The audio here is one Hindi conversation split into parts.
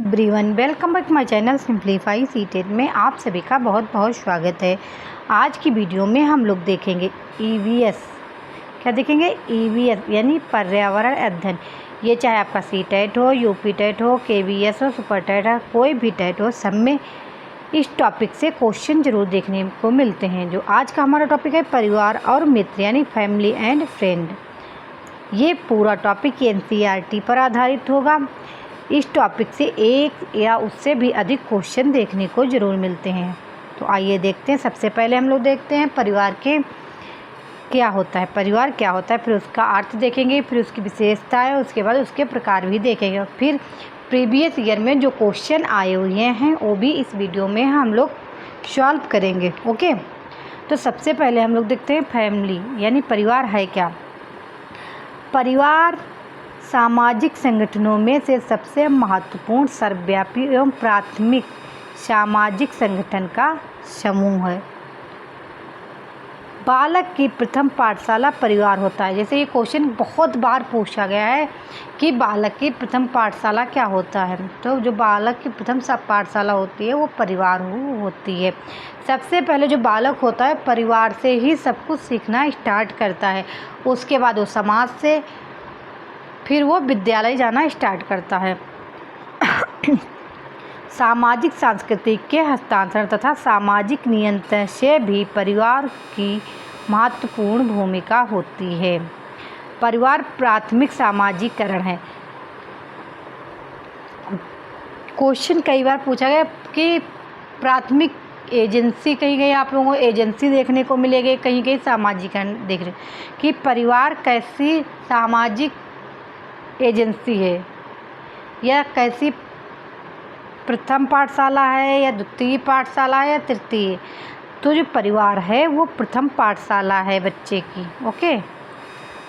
Everyone, welcome back my channel simplify seated में आप सभी का बहुत बहुत स्वागत है। आज की वीडियो में हम लोग देखेंगे ईवीएस। क्या देखेंगे? ईवीएस यानी पर्यावरण अध्ययन। ये चाहे आपका सी टेट हो, यूपी टेट हो, केवीएस हो, सुपर टेट हो, कोई भी टेट हो, सब में इस टॉपिक से क्वेश्चन ज़रूर देखने को मिलते हैं। जो आज का हमारा टॉपिक है परिवार और मित्र यानी फैमिली एंड फ्रेंड। ये पूरा टॉपिक एनसीईआरटी पर आधारित होगा। इस टॉपिक से एक या उससे भी अधिक क्वेश्चन देखने को ज़रूर मिलते हैं। तो आइए देखते हैं। सबसे पहले हम लोग देखते हैं परिवार के क्या होता है, परिवार क्या होता है, फिर उसका अर्थ देखेंगे, फिर उसकी विशेषताएं, उसके बाद उसके प्रकार भी देखेंगे, फिर प्रीवियस ईयर में जो क्वेश्चन आए हुए हैं वो भी इस वीडियो में हम लोग सॉल्व करेंगे। ओके, तो सबसे पहले हम लोग देखते हैं फैमिली यानी परिवार है क्या। परिवार सामाजिक संगठनों में से सबसे महत्वपूर्ण, सर्वव्यापी एवं प्राथमिक सामाजिक संगठन का समूह है। बालक की प्रथम पाठशाला परिवार होता है। जैसे ये क्वेश्चन बहुत बार पूछा गया है कि बालक की प्रथम पाठशाला क्या होता है, तो जो बालक की प्रथम पाठशाला होती है वो परिवार होती है। सबसे पहले जो बालक होता है परिवार से ही सब कुछ सीखना स्टार्ट करता है, उसके बाद वो समाज से, फिर वो विद्यालय जाना स्टार्ट करता है। सामाजिक सांस्कृतिक के हस्तांतरण तथा सामाजिक नियंत्रण से भी परिवार की महत्वपूर्ण भूमिका होती है। परिवार प्राथमिक सामाजिकरण है। क्वेश्चन कई बार पूछा गया कि प्राथमिक एजेंसी, कहीं कहीं आप लोगों को एजेंसी देखने को मिलेगी, कहीं कहीं सामाजिकरण देख रहे कि परिवार कैसी सामाजिक एजेंसी है या कैसी प्रथम पाठशाला है या द्वितीय पाठशाला है या तृतीय। तो जो परिवार है वो प्रथम पाठशाला है बच्चे की। ओके,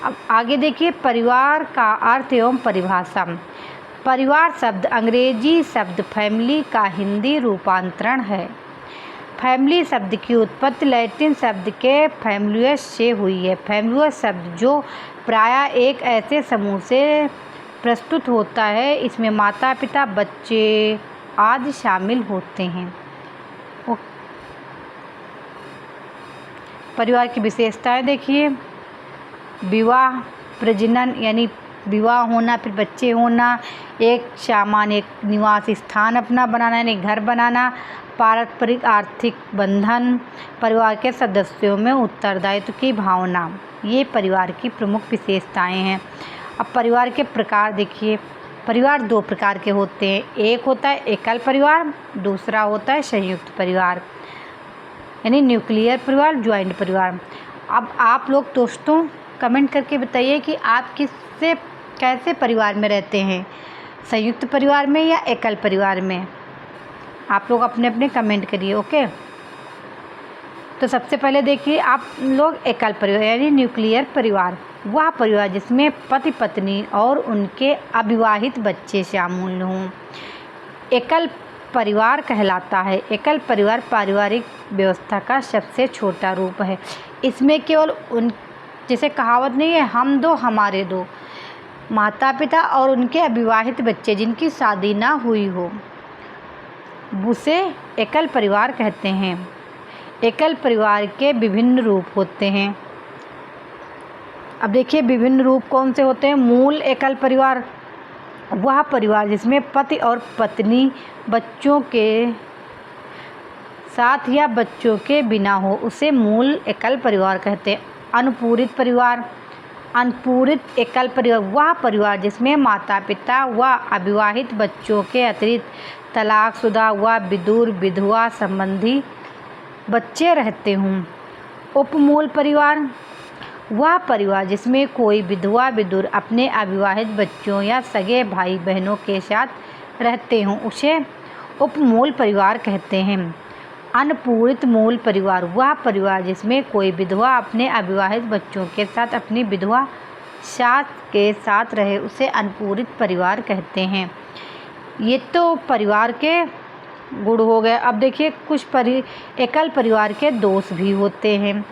अब आगे देखिए परिवार का अर्थ एवं परिभाषा। परिवार शब्द अंग्रेजी शब्द फैमिली का हिंदी रूपांतरण है। फैमिली शब्द की उत्पत्ति लैटिन शब्द के फैमिलियस से हुई है। फैमिलियस शब्द जो प्रायः एक ऐसे समूह से प्रस्तुत होता है इसमें माता पिता बच्चे आदि शामिल होते हैं। परिवार की विशेषताएं देखिए। विवाह, प्रजनन यानी विवाह होना, फिर बच्चे होना, एक सामान्य निवास स्थान अपना बनाना यानी घर बनाना, पारस्परिक आर्थिक बंधन, परिवार के सदस्यों में उत्तरदायित्व की भावना, ये परिवार की प्रमुख विशेषताएं हैं। अब परिवार के प्रकार देखिए। परिवार दो प्रकार के होते हैं, एक होता है एकल परिवार, दूसरा होता है संयुक्त परिवार यानी न्यूक्लियर परिवार, ज्वाइंट परिवार। अब आप लोग दोस्तों कमेंट करके बताइए कि आप किससे कैसे परिवार में रहते हैं, संयुक्त परिवार में या एकल परिवार में। आप लोग अपने अपने कमेंट करिए। ओके, तो सबसे पहले देखिए आप लोग एकल परिवार यानी न्यूक्लियर परिवार, वह परिवार जिसमें पति पत्नी और उनके अविवाहित बच्चे शामिल हों, एकल परिवार कहलाता है। एकल परिवार पारिवारिक व्यवस्था का सबसे छोटा रूप है। इसमें केवल उन, जैसे कहावत नहीं है हम दो हमारे दो, माता पिता और उनके अविवाहित बच्चे जिनकी शादी ना हुई हो उसे एकल परिवार कहते हैं। एकल परिवार के विभिन्न रूप होते हैं। अब देखिए विभिन्न रूप कौन से होते हैं। मूल एकल परिवार वह परिवार जिसमें पति और पत्नी बच्चों के साथ या बच्चों के बिना हो उसे मूल एकल परिवार कहते हैं। अनुपूरित परिवार, अनुपूरित एकल परिवार वह परिवार जिसमें माता पिता व अविवाहित बच्चों के अतिरिक्त तलाकशुदा व विधुर विधवा संबंधी बच्चे रहते हों। उपमूल परिवार वह परिवार जिसमें कोई विधवा विधुर अपने अविवाहित बच्चों या सगे भाई बहनों के साथ रहते हों उसे उपमूल परिवार कहते हैं। अनुपूरित मूल परिवार वह परिवार जिसमें कोई विधवा अपने अविवाहित बच्चों के साथ अपनी विधवा सास के साथ रहे उसे अनुपूरित परिवार कहते हैं। ये तो परिवार के गुण हो गए। अब देखिए कुछ एकल परिवार के दोष भी होते हैं,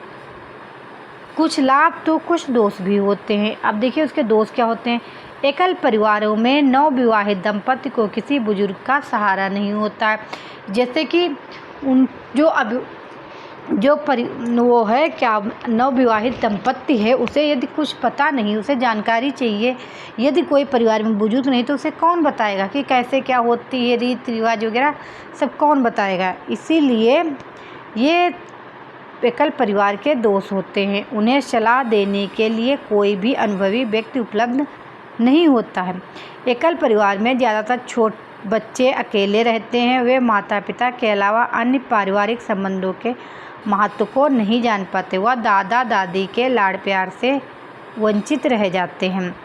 कुछ लाभ तो कुछ दोष भी होते हैं। अब देखिए उसके दोष क्या होते हैं। एकल परिवारों में नवविवाहित दंपति को किसी बुजुर्ग का सहारा नहीं होता है। जैसे कि उन वो है क्या, नवविवाहित दंपति है, उसे यदि कुछ पता नहीं, उसे जानकारी चाहिए, यदि कोई परिवार में बुजुर्ग नहीं तो उसे कौन बताएगा कि कैसे क्या होती है, रीति रिवाज वगैरह सब कौन बताएगा। इसीलिए ये एकल परिवार के दोष होते हैं। उन्हें सलाह देने के लिए कोई भी अनुभवी व्यक्ति उपलब्ध नहीं होता है। एकल परिवार में ज़्यादातर बच्चे अकेले रहते हैं। वे माता पिता के अलावा अन्य पारिवारिक संबंधों के महत्व को नहीं जान पाते। वह दादा दादी के लाड़ प्यार से वंचित रह जाते हैं।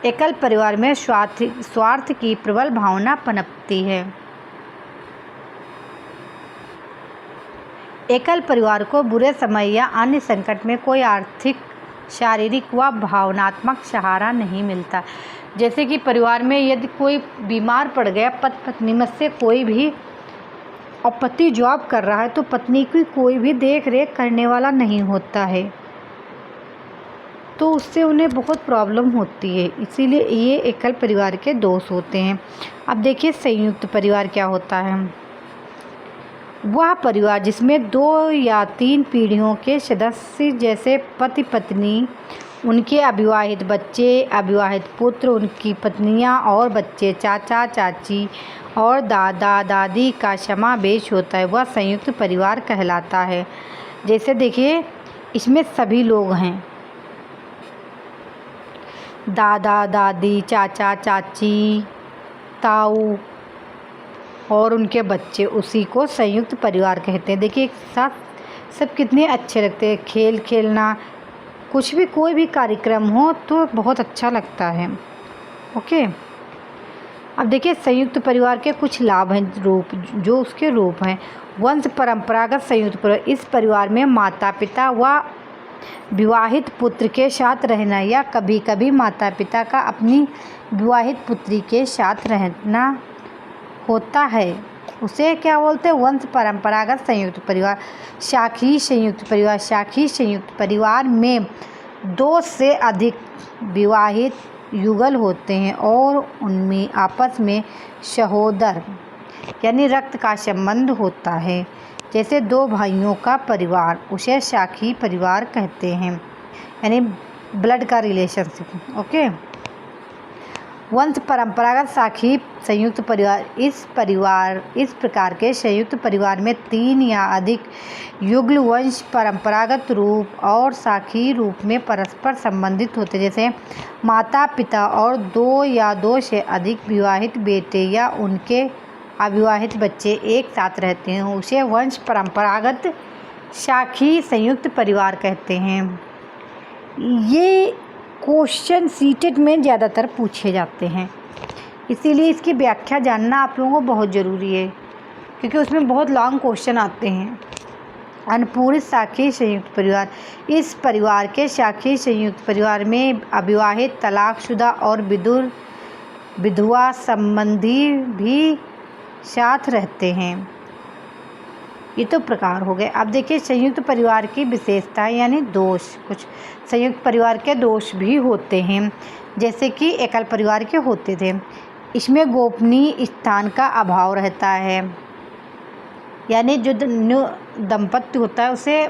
एकल परिवार में स्वार्थ की प्रबल भावना पनपती है। एकल परिवार को बुरे समय या अन्य संकट में कोई आर्थिक, शारीरिक व भावनात्मक सहारा नहीं मिलता। जैसे कि परिवार में यदि कोई बीमार पड़ गया, पत्नी में से कोई भी, और पति जॉब कर रहा है, तो पत्नी की कोई भी देख रेख करने वाला नहीं होता है, तो उससे उन्हें बहुत प्रॉब्लम होती है। इसीलिए ये एकल परिवार के दोष होते हैं। अब देखिए संयुक्त परिवार क्या होता है। वह परिवार जिसमें 2 या 3 पीढ़ियों के सदस्य जैसे पति पत्नी, उनके अविवाहित बच्चे, अविवाहित पुत्र, उनकी पत्नियां और बच्चे, चाचा चाची और दादा दादी का समावेश होता है, वह संयुक्त परिवार कहलाता है। जैसे देखिए इसमें सभी लोग हैं, दादा दादी, चाचा चाची, ताऊ और उनके बच्चे, उसी को संयुक्त परिवार कहते हैं। देखिए एक साथ सब कितने अच्छे लगते हैं, खेल खेलना, कुछ भी कोई भी कार्यक्रम हो तो बहुत अच्छा लगता है। ओके, अब देखिए संयुक्त परिवार के कुछ लाभ हैं, जो उसके रूप हैं। वंश परंपरागत संयुक्त परिवार, इस परिवार में माता पिता व विवाहित पुत्र के साथ रहना या कभी कभी माता पिता का अपनी विवाहित पुत्री के साथ रहना होता है, उसे क्या बोलते हैं, वंश परंपरागत संयुक्त परिवार। शाखी संयुक्त परिवार, शाखी संयुक्त परिवार में 2 से अधिक विवाहित युगल होते हैं और उनमें आपस में सहोदर यानी रक्त का संबंध होता है। जैसे 2 भाइयों का परिवार, उसे शाखी परिवार कहते हैं, यानी ब्लड का रिलेशनशिप। ओके, वंश परंपरागत शाखी संयुक्त परिवार, इस प्रकार के संयुक्त परिवार में 3 या अधिक युगल वंश परंपरागत रूप और शाखी रूप में परस्पर संबंधित होते हैं। जैसे माता पिता और 2 या 2 से अधिक विवाहित बेटे या उनके अविवाहित बच्चे एक साथ रहते हैं, उसे वंश परंपरागत शाखी संयुक्त परिवार कहते हैं। ये क्वेश्चन सीटेट में ज़्यादातर पूछे जाते हैं, इसीलिए इसकी व्याख्या जानना आप लोगों को बहुत ज़रूरी है, क्योंकि उसमें बहुत लॉन्ग क्वेश्चन आते हैं। अनुपूरित शाखी संयुक्त परिवार, इस परिवार के शाखी संयुक्त परिवार में अविवाहित, तलाकशुदा और विधवा संबंधी भी साथ रहते हैं। ये तो प्रकार हो गए। अब देखिए संयुक्त परिवार की विशेषताएं यानी दोष। कुछ संयुक्त परिवार के दोष भी होते हैं, जैसे कि एकल परिवार के होते थे। इसमें गोपनीय स्थान का अभाव रहता है, यानी जो दंपत्ति होता है उसे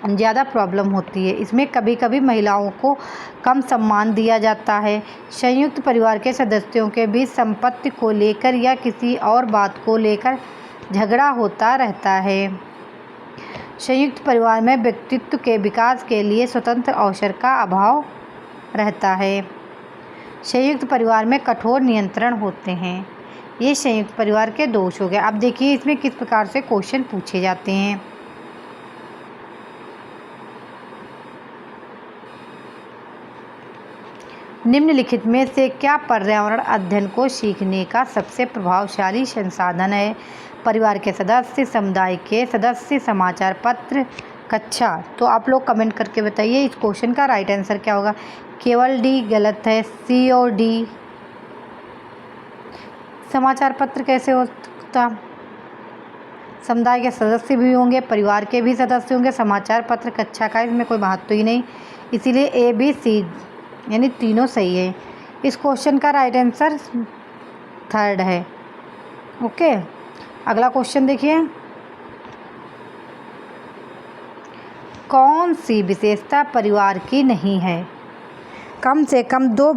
ज़्यादा प्रॉब्लम होती है। इसमें कभी कभी महिलाओं को कम सम्मान दिया जाता है। संयुक्त परिवार के सदस्यों के बीच संपत्ति को लेकर या किसी और बात को लेकर झगड़ा होता रहता है। संयुक्त परिवार में व्यक्तित्व के विकास के लिए स्वतंत्र अवसर का अभाव रहता है। संयुक्त परिवार में कठोर नियंत्रण होते हैं। ये संयुक्त परिवार के दोष हो गए। अब देखिए इसमें किस प्रकार से क्वेश्चन पूछे जाते हैं। निम्नलिखित में से क्या पर्यावरण अध्ययन को सीखने का सबसे प्रभावशाली संसाधन है? परिवार के सदस्य, समुदाय के सदस्य, समाचार पत्र, कक्षा। तो आप लोग कमेंट करके बताइए इस क्वेश्चन का राइट आंसर क्या होगा। केवल डी गलत है, सी और डी। समाचार पत्र कैसे हो सकता? समुदाय के सदस्य भी होंगे, परिवार के भी सदस्य होंगे, समाचार पत्र कक्षा का इसमें कोई महत्व ही नहीं, इसीलिए ए बी सी यानी तीनों सही है। इस क्वेश्चन का राइट आंसर थर्ड है। ओके, अगला क्वेश्चन देखिए, कौन सी विशेषता परिवार की नहीं है? कम से कम 2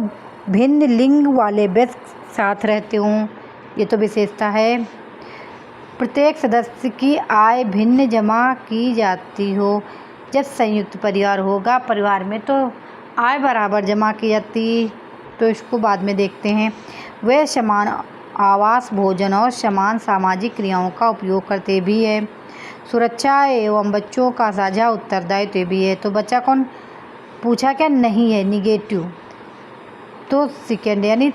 भिन्न लिंग वाले व्यक्ति साथ रहते हों, ये तो विशेषता है। प्रत्येक सदस्य की आय भिन्न जमा की जाती हो। जब संयुक्त परिवार होगा परिवार में तो आय बराबर जमा की जाती, तो इसको बाद में देखते हैं। वे समान आवास, भोजन और समान सामाजिक क्रियाओं का उपयोग करते भी हैं। सुरक्षा एवं बच्चों का साझा उत्तरदायित्व भी है। तो बच्चा कौन पूछा क्या? नहीं है, निगेटिव। तो सेकेंड यानी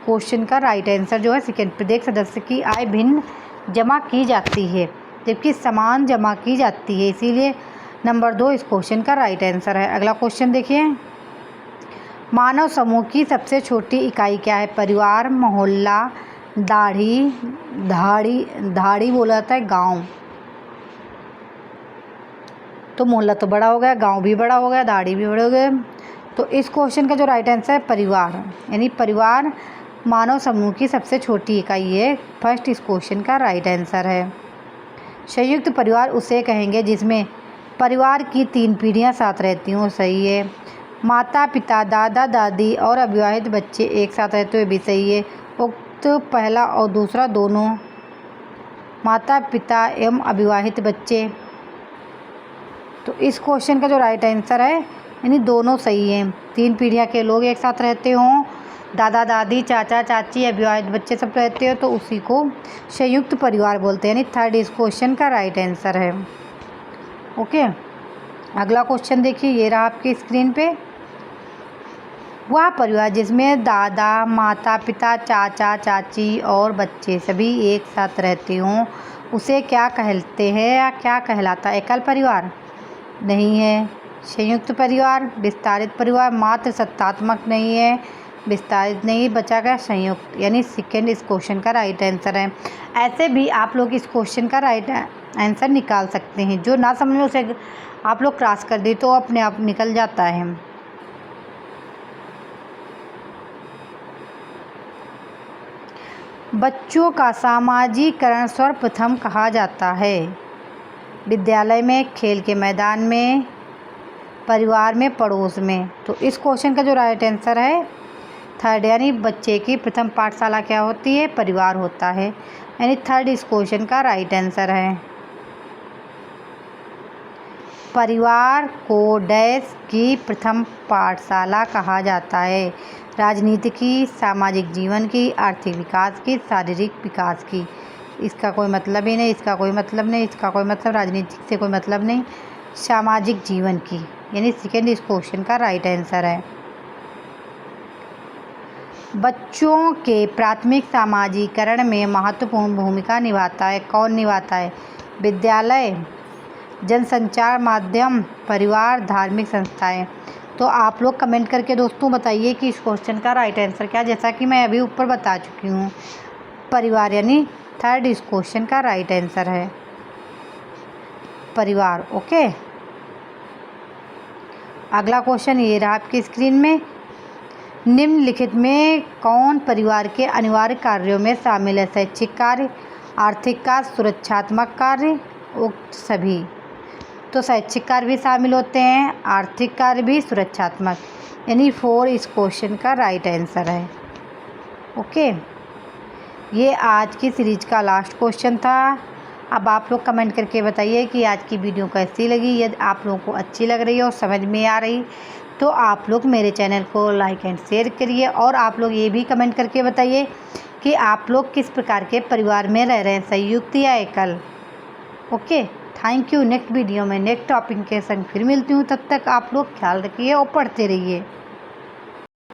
क्वेश्चन का राइट आंसर जो है सेकेंड। प्रत्येक सदस्य की आय भिन्न जमा की जाती है जबकि समान जमा की जाती है, इसीलिए नंबर 2 इस क्वेश्चन का राइट आंसर है। अगला क्वेश्चन देखिए, मानव समूह की सबसे छोटी इकाई क्या है? परिवार, मोहल्ला, धाड़ी बोला जाता है गांव। तो मोहल्ला तो बड़ा हो गया, गांव भी बड़ा हो गया, दाढ़ी भी बड़े हो गए। तो इस क्वेश्चन का जो राइट आंसर है परिवार, यानी परिवार मानव समूह की सबसे छोटी इकाई है। फर्स्ट इस क्वेश्चन का राइट आंसर है। संयुक्त परिवार उसे कहेंगे जिसमें परिवार की 3 पीढ़ियां साथ रहती हों, सही है। माता पिता, दादा दादी और अविवाहित बच्चे एक साथ रहते हुए भी सही है। उक्त पहला और दूसरा दोनों, माता पिता एवं अविवाहित बच्चे। तो इस क्वेश्चन का जो राइट आंसर है यानी दोनों सही हैं। 3 पीढ़ियाँ के लोग एक साथ रहते हों, दादा दादी, चाचा चाची, अविवाहित बच्चे सब रहते हो, तो उसी को संयुक्त परिवार बोलते हैं। यानी थर्ड इस क्वेश्चन का राइट आंसर है। ओके, अगला क्वेश्चन देखिए, ये रहा आपकी स्क्रीन पे। वह परिवार जिसमें दादा, माता पिता, चाचा चाची और बच्चे सभी एक साथ रहते हों उसे क्या कहते हैं या क्या कहलाता है? एकल परिवार नहीं है, संयुक्त परिवार, विस्तारित परिवार, मात्र सत्तात्मक नहीं है, विस्तारित नहीं, बचा गया संयुक्त, यानी सेकेंड इस क्वेश्चन का राइट आंसर है। ऐसे भी आप लोग इस क्वेश्चन का राइट आंसर निकाल सकते हैं। जो ना समझ में उसे आप लोग क्रॉस कर दे तो अपने आप निकल जाता है। बच्चों का सामाजिकरण सर्वप्रथम कहा जाता है? विद्यालय में, खेल के मैदान में, परिवार में, पड़ोस में। तो इस क्वेश्चन का जो राइट आंसर है थर्ड, यानी बच्चे की प्रथम पाठशाला क्या होती है? परिवार होता है, यानी थर्ड इस क्वेश्चन का राइट आंसर है। परिवार को डैश की प्रथम पाठशाला कहा जाता है? राजनीति की, सामाजिक जीवन की, आर्थिक विकास की, शारीरिक विकास की। इसका कोई मतलब ही नहीं, इसका कोई मतलब नहीं, इसका कोई मतलब, राजनीति से कोई मतलब नहीं, सामाजिक जीवन की, यानी सेकेंड इस क्वेश्चन का राइट आंसर है। बच्चों के प्राथमिक सामाजिकरण में महत्वपूर्ण भूमिका निभाता है? कौन निभाता है? विद्यालय, जनसंचार माध्यम, परिवार, धार्मिक संस्थाएं। तो आप लोग कमेंट करके दोस्तों बताइए कि इस क्वेश्चन का राइट आंसर क्या, जैसा कि मैं अभी ऊपर बता चुकी हूँ, परिवार, यानी थर्ड इस क्वेश्चन का राइट आंसर है परिवार। ओके, अगला क्वेश्चन ये रहा आपकी स्क्रीन में। निम्नलिखित में कौन परिवार के अनिवार्य कार्यों में शामिल है? शैक्षिक कार्य, आर्थिक कार्य, सुरक्षात्मक कार्य, उक्त सभी। तो शैक्षिक कार्य भी शामिल होते हैं, आर्थिक कार्य भी, सुरक्षात्मक, यानी 4 इस क्वेश्चन का राइट आंसर है। ओके, ये आज की सीरीज का लास्ट क्वेश्चन था। अब आप लोग कमेंट करके बताइए कि आज की वीडियो कैसी लगी। यदि आप लोगों को अच्छी लग रही है और समझ में आ रही तो आप लोग मेरे चैनल को लाइक एंड शेयर करिए। और आप लोग ये भी कमेंट करके बताइए कि आप लोग किस प्रकार के परिवार में रह रहे हैं, संयुक्त या एकल। Okay, thank you. Next video में नेक्स्ट टॉपिक के संग फिर मिलती हूँ। तब तक आप लोग ख्याल रखिए और पढ़ते रहिए।